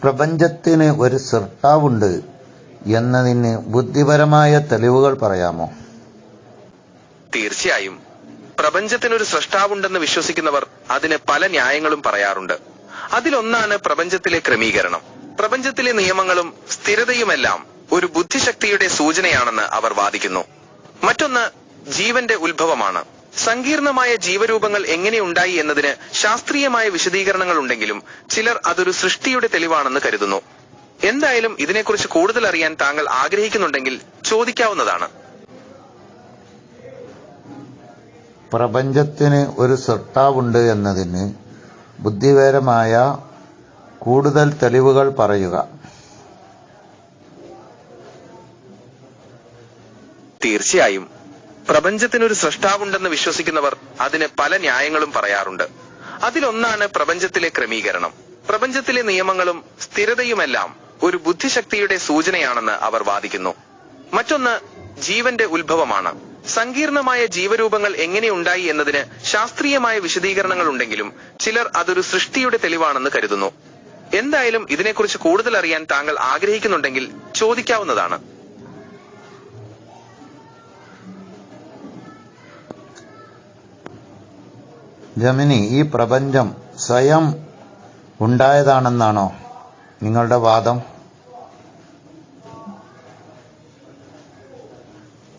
പ്രപഞ്ചത്തിന് ഒരു സൃഷ്ടാവുണ്ട് എന്നതിന് ബുദ്ധിപരമായ തെളിവുകൾ പറയാമോ? തീർച്ചയായും. പ്രപഞ്ചത്തിനൊരു സൃഷ്ടാവുണ്ടെന്ന് വിശ്വസിക്കുന്നവർ അതിന് പല ന്യായങ്ങളും പറയാറുണ്ട്. അതിലൊന്നാണ് പ്രപഞ്ചത്തിലെ ക്രമീകരണം. പ്രപഞ്ചത്തിലെ നിയമങ്ങളും സ്ഥിരതയുമെല്ലാം ഒരു ബുദ്ധിശക്തിയുടെ സൂചനയാണെന്ന് അവർ വാദിക്കുന്നു. മറ്റൊന്ന് ജീവന്റെ ഉത്ഭവമാണ്. സങ്കീർണമായ ജീവരൂപങ്ങൾ എങ്ങനെയുണ്ടായി എന്നതിന് ശാസ്ത്രീയമായ വിശദീകരണങ്ങൾ ഉണ്ടെങ്കിലും ചിലർ അതൊരു സൃഷ്ടിയുടെ തെളിവാണെന്ന് കരുതുന്നു. എന്തായാലും ഇതിനെക്കുറിച്ച് കൂടുതൽ അറിയാൻ താങ്കൾ ആഗ്രഹിക്കുന്നുണ്ടെങ്കിൽ ചോദിക്കാവുന്നതാണ്. പ്രപഞ്ചത്തിന് ഒരു സൃഷ്ടാവുണ്ട് എന്നതിന് ബുദ്ധിപരമായ കൂടുതൽ തെളിവുകൾ പറയുക. തീർച്ചയായും. പ്രപഞ്ചത്തിനൊരു സൃഷ്ടാവുണ്ടെന്ന് വിശ്വസിക്കുന്നവർ അതിന് പല ന്യായങ്ങളും പറയാറുണ്ട്. അതിലൊന്നാണ് പ്രപഞ്ചത്തിലെ ക്രമീകരണം. പ്രപഞ്ചത്തിലെ നിയമങ്ങളും സ്ഥിരതയുമെല്ലാം ഒരു ബുദ്ധിശക്തിയുടെ സൂചനയാണെന്ന് അവർ വാദിക്കുന്നു. മറ്റൊന്ന് ജീവന്റെ ഉത്ഭവമാണ്. സങ്കീർണമായ ജീവരൂപങ്ങൾ എങ്ങനെയുണ്ടായി എന്നതിന് ശാസ്ത്രീയമായ വിശദീകരണങ്ങൾ ഉണ്ടെങ്കിലും ചിലർ അതൊരു സൃഷ്ടിയുടെ തെളിവാണെന്ന് കരുതുന്നു. എന്തായാലും ഇതിനെക്കുറിച്ച് കൂടുതൽ അറിയാൻ താങ്കൾ ആഗ്രഹിക്കുന്നുണ്ടെങ്കിൽ ചോദിക്കാവുന്നതാണ്. ജമിനി, ഈ പ്രപഞ്ചം സ്വയം ഉണ്ടായതാണെന്നാണോ നിങ്ങളുടെ വാദം?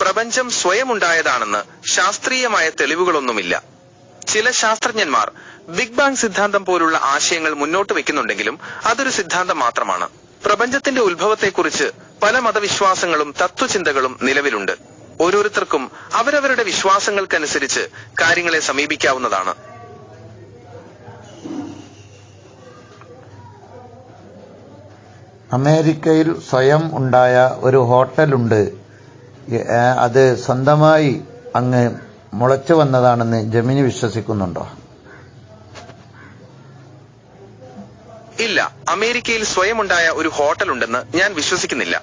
പ്രപഞ്ചം സ്വയം ഉണ്ടായതാണെന്ന് ശാസ്ത്രീയമായ തെളിവുകളൊന്നുമില്ല. ചില ശാസ്ത്രജ്ഞന്മാർ ബിഗ് ബാങ് സിദ്ധാന്തം പോലുള്ള ആശയങ്ങൾ മുന്നോട്ട് വെക്കുന്നുണ്ടെങ്കിലും അതൊരു സിദ്ധാന്തം മാത്രമാണ്. പ്രപഞ്ചത്തിന്റെ ഉത്ഭവത്തെക്കുറിച്ച് പല മതവിശ്വാസങ്ങളും തത്വചിന്തകളും നിലവിലുണ്ട്. ഓരോരുത്തർക്കും അവരവരുടെ വിശ്വാസങ്ങൾക്കനുസരിച്ച് കാര്യങ്ങളെ സമീപിക്കാവുന്നതാണ്. അമേരിക്കയിൽ സ്വയം ഉണ്ടായ ഒരു ഹോട്ടലുണ്ട്. അത് സ്വന്തമായി അങ്ങ് മുളച്ചു വന്നതാണെന്ന് ജമിനി വിശ്വസിക്കുന്നുണ്ടോ? ഇല്ല, അമേരിക്കയിൽ സ്വയം ഉണ്ടായ ഒരു ഹോട്ടൽ ഉണ്ടെന്ന് ഞാൻ വിശ്വസിക്കുന്നില്ല.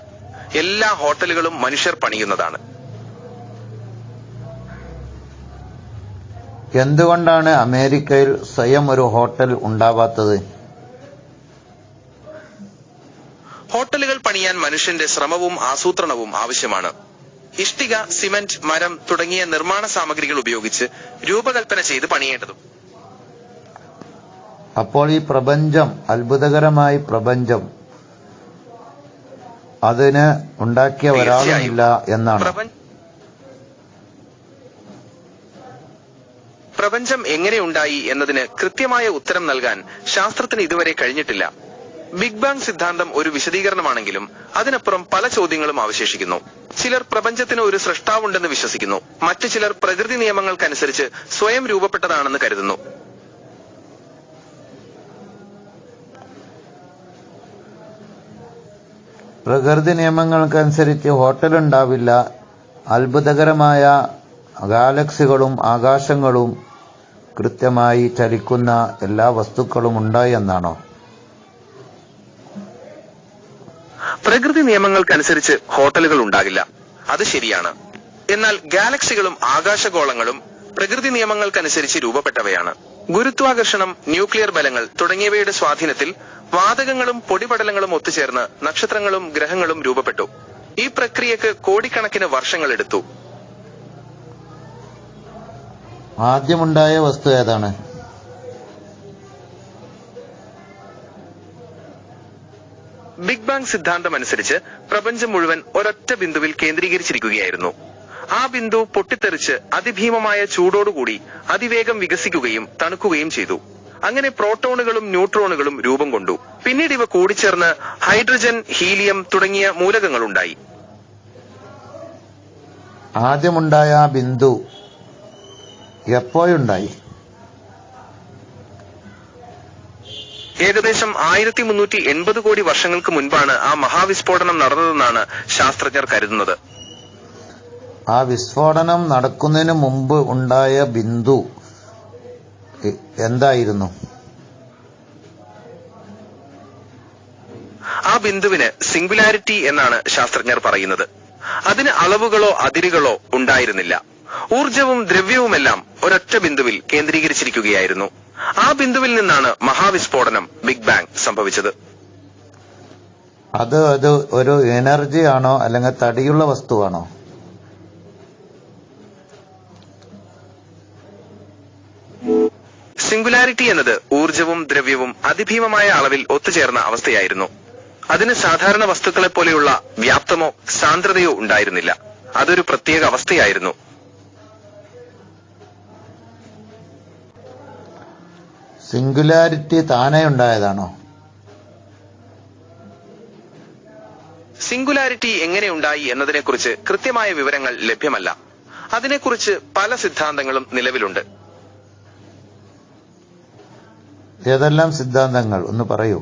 എല്ലാ ഹോട്ടലുകളും മനുഷ്യർ പണിയുന്നതാണ്. എന്തുകൊണ്ടാണ് അമേരിക്കയിൽ സ്വയം ഒരു ഹോട്ടൽ ഉണ്ടാവാത്തത്? ഹോട്ടലുകൾ പണിയാൻ മനുഷ്യന്റെ ശ്രമവും ആസൂത്രണവും ആവശ്യമാണ്. ഇഷ്ടിക, സിമന്റ്, മരം തുടങ്ങിയ നിർമ്മാണ സാമഗ്രികൾ ഉപയോഗിച്ച് രൂപകൽപ്പന ചെയ്ത് പണിയേണ്ടതും. അപ്പോൾ ഈ പ്രപഞ്ചം, അത്ഭുതകരമായ പ്രപഞ്ചം, അതിന് ഉണ്ടാക്കിയ ഒരാളുമില്ല എന്നാണ്. പ്രപഞ്ചം എങ്ങനെയുണ്ടായി എന്നതിന് കൃത്യമായ ഉത്തരം നൽകാൻ ശാസ്ത്രത്തിന് ഇതുവരെ കഴിഞ്ഞിട്ടില്ല. ബിഗ് ബാങ് സിദ്ധാന്തം ഒരു വിശദീകരണമാണെങ്കിലും അതിനപ്പുറം പല ചോദ്യങ്ങളും അവശേഷിക്കുന്നു. ചിലർ പ്രപഞ്ചത്തിന് ഒരു സൃഷ്ടാവുണ്ടെന്ന് വിശ്വസിക്കുന്നു. മറ്റു ചിലർ പ്രകൃതി നിയമങ്ങൾക്കനുസരിച്ച് സ്വയം രൂപപ്പെട്ടതാണെന്ന് കരുതുന്നു. പ്രകൃതി നിയമങ്ങൾക്കനുസരിച്ച് ഹോട്ടൽ ഉണ്ടാവില്ല. അത്ഭുതകരമായ ഗാലക്സികളും ആകാശങ്ങളും കൃത്യമായി ചലിക്കുന്ന എല്ലാ വസ്തുക്കളും ഉണ്ടായി എന്നാണോ? പ്രകൃതി നിയമങ്ങൾക്കനുസരിച്ച് ഹോട്ടലുകൾ ഉണ്ടാകില്ല, അത് ശരിയാണ്. എന്നാൽ ഗാലക്സികളും ആകാശഗോളങ്ങളും പ്രകൃതി നിയമങ്ങൾക്കനുസരിച്ച് രൂപപ്പെട്ടവയാണ്. ഗുരുത്വാകർഷണം, ന്യൂക്ലിയർ ബലങ്ങൾ തുടങ്ങിയവയുടെ സ്വാധീനത്തിൽ വാതകങ്ങളും പൊടിപടലങ്ങളും ഒത്തുചേർന്ന് നക്ഷത്രങ്ങളും ഗ്രഹങ്ങളും രൂപപ്പെട്ടു. ഈ പ്രക്രിയക്ക് കോടിക്കണക്കിന് വർഷങ്ങളെടുത്തു. ആദ്യമുണ്ടായ വസ്തു ഏതാണ്? ബിഗ് ബാങ് സിദ്ധാന്തം അനുസരിച്ച് പ്രപഞ്ചം മുഴുവൻ ഒരൊറ്റ ബിന്ദുവിൽ കേന്ദ്രീകരിച്ചിരിക്കുകയായിരുന്നു. ആ ബിന്ദു പൊട്ടിത്തെറിച്ച് അതിഭീമമായ ചൂടോടുകൂടി അതിവേഗം വികസിക്കുകയും തണുക്കുകയും ചെയ്തു. അങ്ങനെ പ്രോട്ടോണുകളും ന്യൂട്രോണുകളും രൂപം കൊണ്ടു. പിന്നീട് ഇവ കൂടിച്ചേർന്ന് ഹൈഡ്രജൻ, ഹീലിയം തുടങ്ങിയ മൂലകങ്ങളുണ്ടായി. ആദ്യമുണ്ടായ ആ ബിന്ദു എപ്പോഴുണ്ടായി? ഏകദേശം 1380 കോടി വർഷങ്ങൾക്ക് മുൻപാണ് ആ മഹാവിസ്ഫോടനം നടന്നതെന്നാണ് ശാസ്ത്രജ്ഞർ കരുതുന്നത്. ആ വിസ്ഫോടനം നടക്കുന്നതിന് മുമ്പ് ഉണ്ടായ ബിന്ദു എന്തായിരുന്നു? ആ ബിന്ദുവിന് സിംഗുലാരിറ്റി എന്നാണ് ശാസ്ത്രജ്ഞർ പറയുന്നത്. അതിന് അളവുകളോ അതിരുകളോ ഉണ്ടായിരുന്നില്ല. ഊർജവും ദ്രവ്യവുമെല്ലാം ഒരൊറ്റ ബിന്ദുവിൽ കേന്ദ്രീകരിച്ചിരിക്കുകയായിരുന്നു. ആ ബിന്ദുവിൽ നിന്നാണ് മഹാവിസ്ഫോടനം, ബിഗ് ബാങ് സംഭവിച്ചത്. അത് ഒരു എനർജി ആണോ അല്ലെങ്കിൽ തടിയുള്ള വസ്തുവാണോ? സിംഗുലാരിറ്റി എന്നത് ഊർജവും ദ്രവ്യവും അതിഭീമമായ അളവിൽ ഒത്തുചേർന്ന അവസ്ഥയായിരുന്നു. അതിന് സാധാരണ വസ്തുക്കളെ പോലെയുള്ള വ്യാപ്തമോ സാന്ദ്രതയോ ഉണ്ടായിരുന്നില്ല. അതൊരു പ്രത്യേക അവസ്ഥയായിരുന്നു. സിംഗുലാരിറ്റി താനേ ഉണ്ടായതാണോ? സിംഗുലാരിറ്റി എങ്ങനെ ഉണ്ടായി എന്നതിനെക്കുറിച്ച് കൃത്യമായ വിവരങ്ങൾ ലഭ്യമല്ല. അതിനെക്കുറിച്ച് പല സിദ്ധാന്തങ്ങളും നിലവിലുണ്ട്. ഏതെല്ലാം സിദ്ധാന്തങ്ങൾ ഒന്ന് പറയൂ.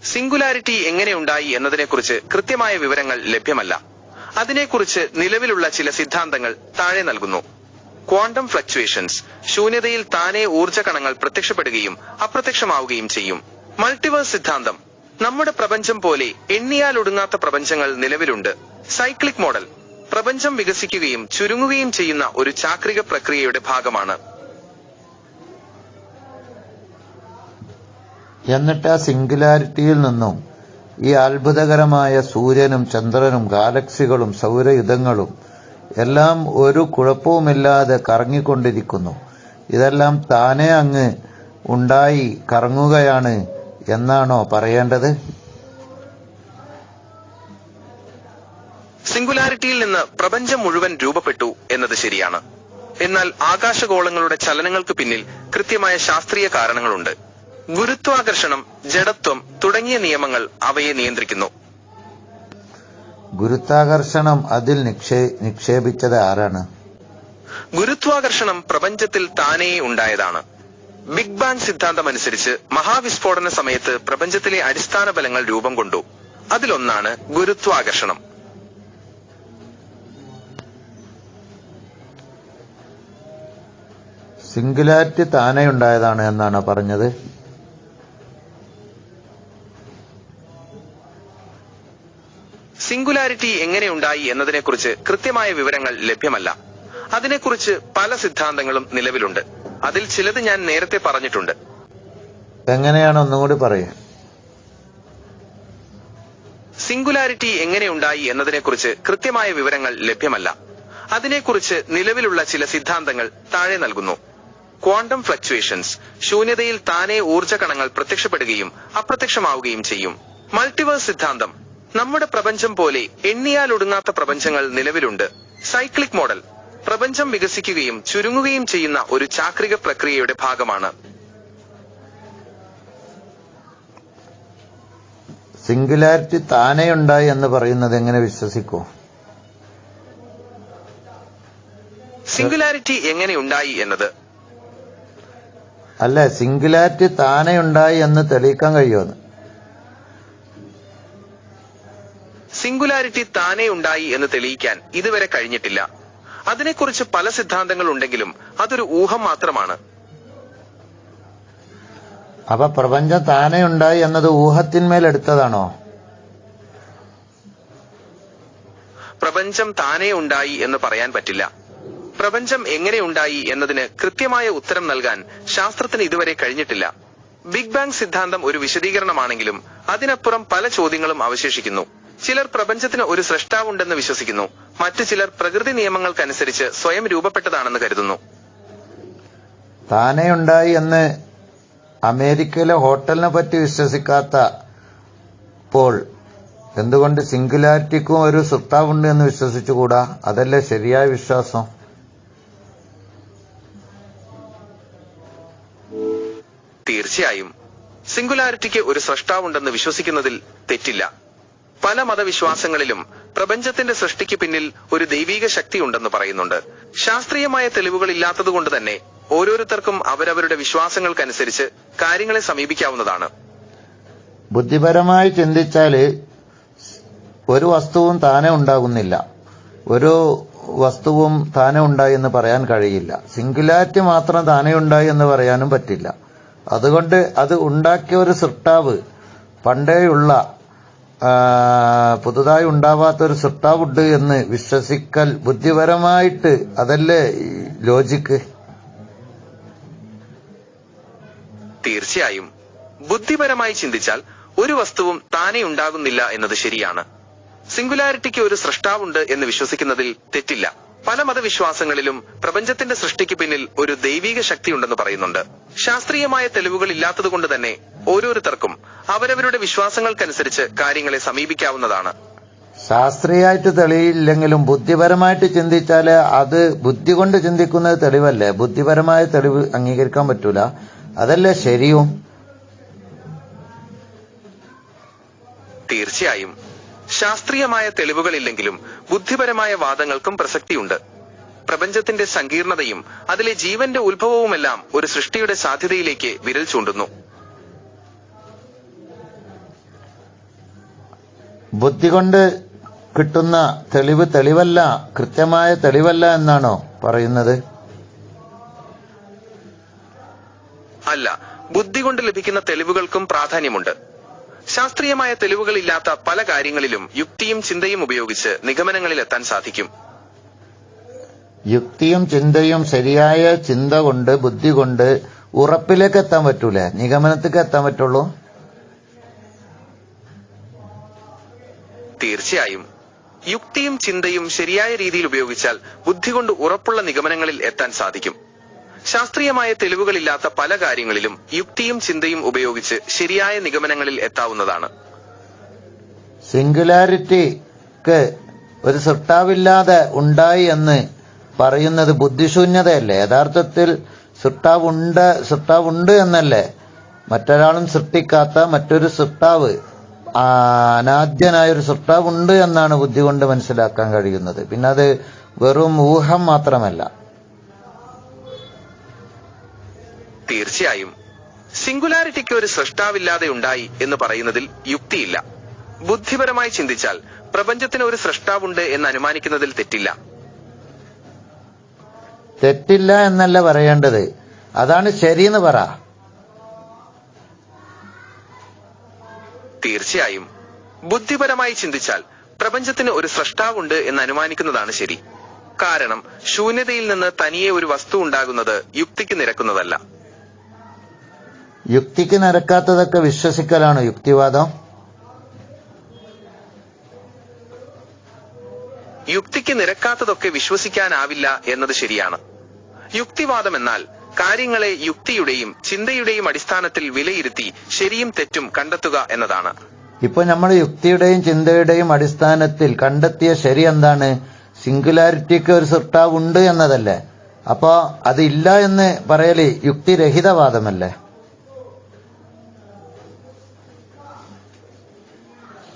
സിംഗുലാരിറ്റി എങ്ങനെ ഉണ്ടായി എന്നതിനെക്കുറിച്ച് കൃത്യമായ വിവരങ്ങൾ ലഭ്യമല്ല. അതിനെക്കുറിച്ച് നിലവിലുള്ള ചില സിദ്ധാന്തങ്ങൾ താഴെ നൽകുന്നു. ക്വാണ്ടം ഫ്ലക്ച്വേഷൻസ്, ശൂന്യതയിൽ താനേ ഊർജ്ജ കണങ്ങൾ പ്രത്യക്ഷപ്പെടുകയും അപ്രത്യക്ഷമാവുകയും ചെയ്യും. മൾട്ടിവേഴ്സ് സിദ്ധാന്തം, നമ്മുടെ പ്രപഞ്ചം പോലെ എണ്ണിയാൽ ഒടുങ്ങാത്ത പ്രപഞ്ചങ്ങൾ നിലവിലുണ്ട്. സൈക്ലിക് മോഡൽ, പ്രപഞ്ചം വികസിക്കുകയും ചുരുങ്ങുകയും ചെയ്യുന്ന ഒരു ചാക്രിക പ്രക്രിയയുടെ ഭാഗമാണ്. എന്നിട്ട് ആ സിംഗുലാരിറ്റിയിൽ നിന്നും ഈ അത്ഭുതകരമായ സൂര്യനും ചന്ദ്രനും ഗാലക്സികളും സൗരയുധങ്ങളും എല്ലാം ഒരു കുഴപ്പവുമില്ലാതെ കറങ്ങിക്കൊണ്ടിരിക്കുന്നു. ഇതെല്ലാം താനേ അങ്ങ് ഉണ്ടായി കറങ്ങുകയാണ് എന്നാണോ പറയേണ്ടത്? സിംഗുലാരിറ്റിയിൽ നിന്ന് പ്രപഞ്ചം മുഴുവൻ രൂപപ്പെട്ടു എന്നത് ശരിയാണ്. എന്നാൽ ആകാശഗോളങ്ങളുടെ ചലനങ്ങൾക്ക് പിന്നിൽ കൃത്യമായ ശാസ്ത്രീയ കാരണങ്ങളുണ്ട്. ഗുരുത്വാകർഷണം, ജഡത്വം തുടങ്ങിയ നിയമങ്ങൾ അവയെ നിയന്ത്രിക്കുന്നു. ഗുരുത്വാകർഷണം അതിൽ നിക്ഷേപിച്ചത് ആരാണ്? ഗുരുത്വാകർഷണം പ്രപഞ്ചത്തിൽ താനേ ഉണ്ടായതാണ്. ബിഗ് ബാങ് സിദ്ധാന്തമനുസരിച്ച് മഹാവിസ്ഫോടന സമയത്ത് പ്രപഞ്ചത്തിലെ അടിസ്ഥാന ബലങ്ങൾ രൂപം കൊണ്ടു. അതിലൊന്നാണ് ഗുരുത്വാകർഷണം. സിംഗുലാരിറ്റി താനേ ഉണ്ടായതാണ് എന്നാണ് പറഞ്ഞത്. സിംഗുലാരിറ്റി എങ്ങനെ ഉണ്ടായി എന്നതിനെക്കുറിച്ച് കൃത്യമായ വിവരങ്ങൾ ലഭ്യമല്ല. അതിനെക്കുറിച്ച് പല സിദ്ധാന്തങ്ങളും നിലവിലുണ്ട്. അതിൽ ചിലത് ഞാൻ നേരത്തെ പറഞ്ഞിട്ടുണ്ട്. എങ്ങനെയാണ് ഒന്നുകൂടി പറയൂ. സിംഗുലാരിറ്റി എങ്ങനെ ഉണ്ടായി എന്നതിനെക്കുറിച്ച് കൃത്യമായ വിവരങ്ങൾ ലഭ്യമല്ല. അതിനെക്കുറിച്ച് നിലവിലുള്ള ചില സിദ്ധാന്തങ്ങൾ താഴെ നൽകുന്നു. ക്വാണ്ടം ഫ്ലക്ച്വേഷൻസ്, ശൂന്യതയിൽ താനേ ഊർജ്ജ കണങ്ങൾ പ്രത്യക്ഷപ്പെടുകയും അപ്രത്യക്ഷമാവുകയും ചെയ്യും. മൾട്ടിവേഴ്സ് സിദ്ധാന്തം, നമ്മുടെ പ്രപഞ്ചം പോലെ എണ്ണിയാൽ ഒടുങ്ങാത്ത പ്രപഞ്ചങ്ങൾ നിലവിലുണ്ട്. സൈക്ലിക് മോഡൽ, പ്രപഞ്ചം വികസിക്കുകയും ചുരുങ്ങുകയും ചെയ്യുന്ന ഒരു ചാക്രിക പ്രക്രിയയുടെ ഭാഗമാണ്. സിംഗുലാരിറ്റി താനേ ഉണ്ടായി എന്ന് പറയുന്നത് എങ്ങനെ വിശ്വസിക്കൂ? സിംഗുലാരിറ്റി എങ്ങനെ ഉണ്ടായി എന്നത് അല്ല, സിംഗുലാരിറ്റി താനേ ഉണ്ടായി എന്ന് തെളിയിക്കാൻ കഴിയുമെന്ന്. സിംഗുലാരിറ്റി താനേ ഉണ്ടായി എന്ന് തെളിയിക്കാൻ ഇതുവരെ കഴിഞ്ഞിട്ടില്ല. അതിനെക്കുറിച്ച് പല സിദ്ധാന്തങ്ങൾ ഉണ്ടെങ്കിലും അതൊരു ഊഹം മാത്രമാണ്. അപ്പൊ പ്രപഞ്ചം താനേ ഉണ്ടായി എന്നത് ഊഹത്തിന്മേൽ എടുത്തതാണോ? പ്രപഞ്ചം താനേ ഉണ്ടായി എന്ന് പറയാൻ പറ്റില്ല. പ്രപഞ്ചം എങ്ങനെ ഉണ്ടായി എന്നതിന് കൃത്യമായ ഉത്തരം നൽകാൻ ശാസ്ത്രത്തിന് ഇതുവരെ കഴിഞ്ഞിട്ടില്ല. ബിഗ് ബാങ് സിദ്ധാന്തം ഒരു വിശദീകരണമാണെങ്കിലും അതിനപ്പുറം പല ചോദ്യങ്ങളും അവശേഷിക്കുന്നു. ചിലർ പ്രപഞ്ചത്തിന് ഒരു സ്രഷ്ടാവുണ്ടെന്ന് വിശ്വസിക്കുന്നു. മറ്റു ചിലർ പ്രകൃതി നിയമങ്ങൾക്കനുസരിച്ച് സ്വയം രൂപപ്പെട്ടതാണെന്ന് കരുതുന്നു. താനേ ഉണ്ടായി എന്ന് അമേരിക്കയിലെ ഹോട്ടലിനെ പറ്റി വിശ്വസിക്കാത്ത പോൾ എന്തുകൊണ്ട് സിംഗുലാരിറ്റിക്കും ഒരു സൃഷ്ടാവുണ്ട് എന്ന് വിശ്വസിച്ചുകൂടാ? അതല്ലേ ശരിയായ വിശ്വാസം? തീർച്ചയായും സിംഗുലാരിറ്റിക്ക് ഒരു സ്രഷ്ടാവുണ്ടെന്ന് വിശ്വസിക്കുന്നതിൽ തെറ്റില്ല. പല മതവിശ്വാസങ്ങളിലും പ്രപഞ്ചത്തിന്റെ സൃഷ്ടിക്ക് പിന്നിൽ ഒരു ദൈവീക ശക്തി ഉണ്ടെന്ന് പറയുന്നുണ്ട്. ശാസ്ത്രീയമായ തെളിവുകൾ ഇല്ലാത്തതുകൊണ്ട് തന്നെ ഓരോരുത്തർക്കും അവരവരുടെ വിശ്വാസങ്ങൾക്കനുസരിച്ച് കാര്യങ്ങളെ സമീപിക്കാവുന്നതാണ്. ബുദ്ധിപരമായി ചിന്തിച്ചാല് ഒരു വസ്തുവും താനെ ഉണ്ടാകുന്നില്ല. ഒരു വസ്തുവും താനെ ഉണ്ടായി എന്ന് പറയാൻ കഴിയില്ല. സിംഗുലാരിറ്റി മാത്രം താനെ ഉണ്ടായി എന്ന് പറയാനും പറ്റില്ല. അതുകൊണ്ട് അത് ഉണ്ടാക്കിയ ഒരു സൃഷ്ടാവ്, പണ്ടേയുള്ള പുതുതായി ഉണ്ടാവാത്തൊരു സൃഷ്ടാവുണ്ട് എന്ന് വിശ്വസിക്കൽ ബുദ്ധിപരമായിട്ട് അതല്ലേ ലോജിക്ക്? തീർച്ചയായും ബുദ്ധിപരമായി ചിന്തിച്ചാൽ ഒരു വസ്തുവും താനെ ഉണ്ടാകുന്നില്ല എന്നത് ശരിയാണ്. സിംഗുലാരിറ്റിക്ക് ഒരു സൃഷ്ടാവുണ്ട് എന്ന് വിശ്വസിക്കുന്നതിൽ തെറ്റില്ല. പല മതവിശ്വാസങ്ങളിലും പ്രപഞ്ചത്തിന്റെ സൃഷ്ടിക്ക് പിന്നിൽ ഒരു ദൈവിക ശക്തിയുണ്ടെന്ന് പറയുന്നുണ്ട്. ശാസ്ത്രീയമായ തെളിവുകൾ ഇല്ലാത്തതുകൊണ്ട് തന്നെ ഓരോരുത്തർക്കും അവരവരുടെ വിശ്വാസങ്ങൾക്കനുസരിച്ച് കാര്യങ്ങളെ സമീപിക്കാവുന്നതാണ്. ശാസ്ത്രീയമായിട്ട് തെളിയില്ലെങ്കിലും ബുദ്ധിപരമായിട്ട് ചിന്തിച്ചാല് അത് ബുദ്ധി കൊണ്ട് ചിന്തിക്കുന്നത് തെളിവല്ലേ? ബുദ്ധിപരമായ തെളിവ് അംഗീകരിക്കാൻ പറ്റൂല. അതല്ലേ ശരിയും? തീർച്ചയായും ശാസ്ത്രീയമായ തെളിവുകളില്ലെങ്കിലും ബുദ്ധിപരമായ വാദങ്ങൾക്കും പ്രസക്തിയുണ്ട്. പ്രപഞ്ചത്തിന്റെ സങ്കീർണതയും അതിലെ ജീവന്റെ ഉത്ഭവവുമെല്ലാം ഒരു സൃഷ്ടിയുടെ സാധ്യതയിലേക്ക് വിരൽ ചൂണ്ടുന്നു. ബുദ്ധി കൊണ്ട് കിട്ടുന്ന തെളിവല്ല, കൃത്യമായ തെളിവല്ല എന്നാണോ പറയുന്നത്? അല്ല, ബുദ്ധി കൊണ്ട് ലഭിക്കുന്ന തെളിവുകൾക്കും പ്രാധാന്യമുണ്ട്. ശാസ്ത്രീയമായ തെളിവുകളില്ലാത്ത പല കാര്യങ്ങളിലും യുക്തിയും ചിന്തയും ഉപയോഗിച്ച് നിഗമനങ്ങളിൽ എത്താൻ സാധിക്കും. യുക്തിയും ചിന്തയും ശരിയായ ചിന്ത കൊണ്ട്, ബുദ്ധി കൊണ്ട് ഉറപ്പിലേക്ക് എത്താൻ പറ്റൂലേ? നിഗമനത്തിലേക്ക് എത്താൻ പറ്റുള്ളൂ? തീർച്ചയായും യുക്തിയും ചിന്തയും ശരിയായ രീതിയിൽ ഉപയോഗിച്ചാൽ ബുദ്ധി കൊണ്ട് ഉറപ്പുള്ള നിഗമനങ്ങളിൽ എത്താൻ സാധിക്കും. ശാസ്ത്രീയമായ തെളിവുകളില്ലാത്ത പല കാര്യങ്ങളിലും യുക്തിയും ചിന്തയും ഉപയോഗിച്ച് ശരിയായ നിഗമനങ്ങളിൽ എത്താവുന്നതാണ്. സിംഗുലാരിറ്റിക്ക് ഒരു സൃഷ്ടാവില്ലാതെ ഉണ്ടായി എന്ന് പറയുന്നത് ബുദ്ധിശൂന്യതയല്ലേ? യഥാർത്ഥത്തിൽ സൃഷ്ടാവുണ്ട് എന്നല്ലേ? മറ്റൊരാളും സൃഷ്ടിക്കാത്ത മറ്റൊരു സൃഷ്ടാവ്, അനാദ്യനായൊരു സൃഷ്ടാവുണ്ട് എന്നാണ് ബുദ്ധി കൊണ്ട് മനസ്സിലാക്കാൻ കഴിയുന്നത്. പിന്നെ അത് വെറും ഊഹം മാത്രമല്ല. തീർച്ചയായും സിംഗുലാരിറ്റിക്ക് ഒരു സൃഷ്ടാവില്ലാതെ ഉണ്ടായി എന്ന് പറയുന്നതിൽ യുക്തിയില്ല. ബുദ്ധിപരമായി ചിന്തിച്ചാൽ പ്രപഞ്ചത്തിന് ഒരു സൃഷ്ടാവുണ്ട് എന്ന് അനുമാനിക്കുന്നതിൽ തെറ്റില്ല. തെറ്റില്ല എന്നല്ല പറയേണ്ടത്, അതാണ് ശരിയെന്ന് പറ. തീർച്ചയായും ബുദ്ധിപരമായി ചിന്തിച്ചാൽ പ്രപഞ്ചത്തിന് ഒരു സൃഷ്ടാവുണ്ട് എന്ന് അനുമാനിക്കുന്നതാണ് ശരി. കാരണം ശൂന്യതയിൽ നിന്ന് തനിയെ ഒരു വസ്തു ഉണ്ടാകുന്നത് യുക്തിക്ക് നിരക്കുന്നതല്ല. യുക്തിക്ക് നിരക്കാത്തതൊക്കെ വിശ്വസിക്കലാണോ യുക്തിവാദം? യുക്തിക്ക് നിരക്കാത്തതൊക്കെ വിശ്വസിക്കാനാവില്ല എന്നത് ശരിയാണ്. യുക്തിവാദം എന്നാൽ കാര്യങ്ങളെ യുക്തിയുടെയും ചിന്തയുടെയും അടിസ്ഥാനത്തിൽ വിലയിരുത്തി ശരിയും തെറ്റും കണ്ടെത്തുക എന്നതാണ്. ഇപ്പൊ നമ്മൾ യുക്തിയുടെയും ചിന്തയുടെയും അടിസ്ഥാനത്തിൽ കണ്ടെത്തിയ ശരി എന്താണ്? സിംഗുലാരിറ്റിക്ക് ഒരു സൃഷ്ടാവുണ്ട് എന്നതല്ലേ? അപ്പോ അതില്ല എന്ന് പറയല് യുക്തിരഹിതവാദമല്ലേ?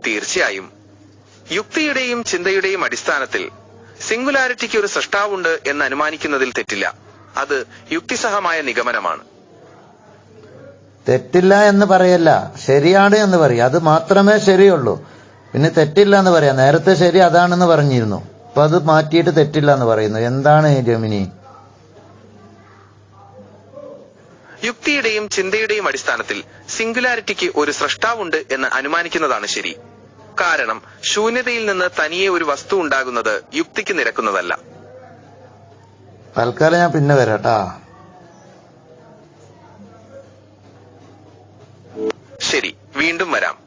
തീർച്ചയായും യുക്തിയുടെയും ചിന്തയുടെയും അടിസ്ഥാനത്തിൽ സിംഗുലാരിറ്റിക്ക് ഒരു സൃഷ്ടാവുണ്ട് എന്ന് അനുമാനിക്കുന്നതിൽ തെറ്റില്ല. അത് യുക്തിസഹമായ നിഗമനമാണ്. തെറ്റില്ല എന്ന് പറയല്ല, ശരിയാണ് എന്ന് പറയും. അത് മാത്രമേ ശരിയുള്ളൂ. പിന്നെ തെറ്റില്ല എന്ന് പറയാം. നേരത്തെ ശരി അതാണെന്ന് പറഞ്ഞിരുന്നു, അപ്പൊ അത് മാറ്റിയിട്ട് തെറ്റില്ല എന്ന് പറയുന്നു. എന്താണ് ജമിനി? യുക്തിയുടെയും ചിന്തയുടെയും അടിസ്ഥാനത്തിൽ സിംഗുലാരിറ്റിക്ക് ഒരു സൃഷ്ടാവുണ്ട് എന്ന് അനുമാനിക്കുന്നതാണ് ശരി. കാരണം ശൂന്യതയിൽ നിന്ന് തനിയെ ഒരു വസ്തു ഉണ്ടാകുന്നത് യുക്തിക്ക് നിരക്കുന്നതല്ല. തൽക്കാലം ഞാൻ പിന്നെ വരാട്ടാ. ശരി, വീണ്ടും വരാം.